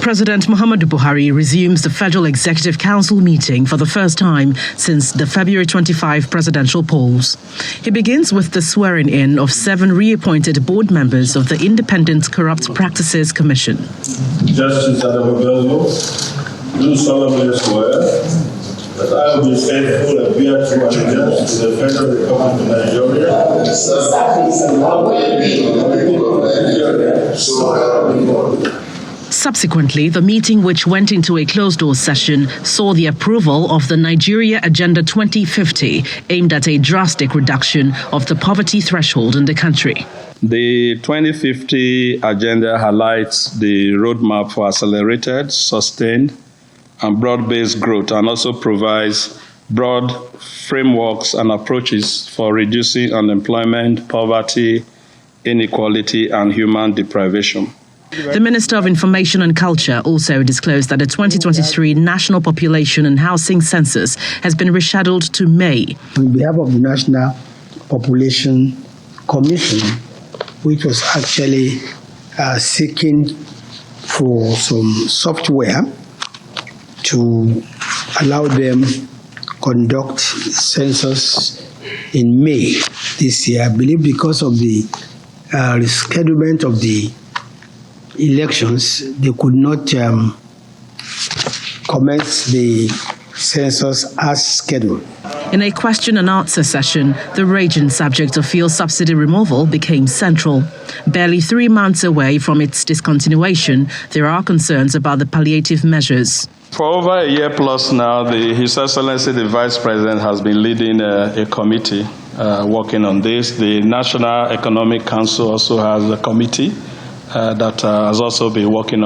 President Muhammadu Buhari resumes the Federal Executive Council meeting for the first time since the February 25 presidential polls. He begins with the swearing-in of 7 reappointed board members of the Independent Corrupt Practices Commission. Justice Adamo, do solemnly swear that I will be faithful and bear true allegiance to the Federal Republic of Nigeria. Subsequently, the meeting, which went into a closed-door session, saw the approval of the Nigeria Agenda 2050, aimed at a drastic reduction of the poverty threshold in the country. The 2050 agenda highlights the roadmap for accelerated, sustained, and broad-based growth, and also provides broad frameworks and approaches for reducing unemployment, poverty, inequality, and human deprivation. The Minister of Information and Culture also disclosed that the 2023 National Population and Housing Census has been rescheduled to May. On behalf of the National Population Commission, which was actually seeking for some software to allow them conduct census in May this year. I believe because of the reschedulement of the elections, they could not commence the census as scheduled. In a question and answer session, the raging subject of fuel subsidy removal became central. Barely 3 months away from its discontinuation, there are concerns about the palliative measures. For over a year plus now, His Excellency the Vice President has been leading a committee working on this. The National Economic Council also has a committee that has also been working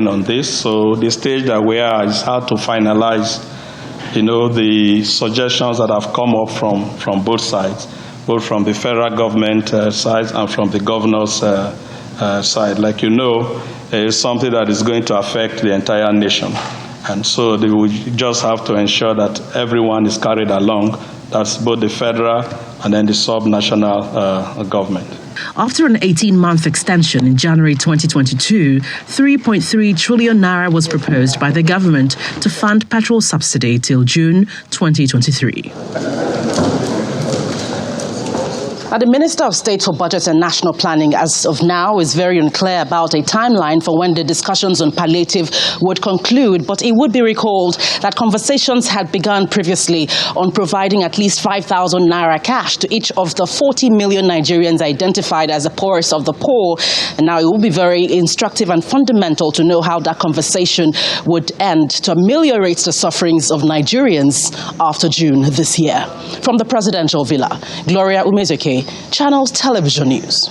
on this. So the stage that we are is how to finalize, the suggestions that have come up from both sides, both from the federal government side and from the governor's side. Like it's something that is going to affect the entire nation. And so they will just have to ensure that everyone is carried along. That's both the federal and then the sub-national government. After an 18-month extension in January 2022, 3.3 trillion naira was proposed by the government to fund petrol subsidy till June 2023. The Minister of State for Budget and National Planning, as of now, is very unclear about a timeline for when the discussions on palliative would conclude, but it would be recalled that conversations had begun previously on providing at least 5,000 naira cash to each of the 40 million Nigerians identified as the poorest of the poor. And now it will be very instructive and fundamental to know how that conversation would end to ameliorate the sufferings of Nigerians after June this year. From the presidential villa, Gloria Umezuke, Channels Television News.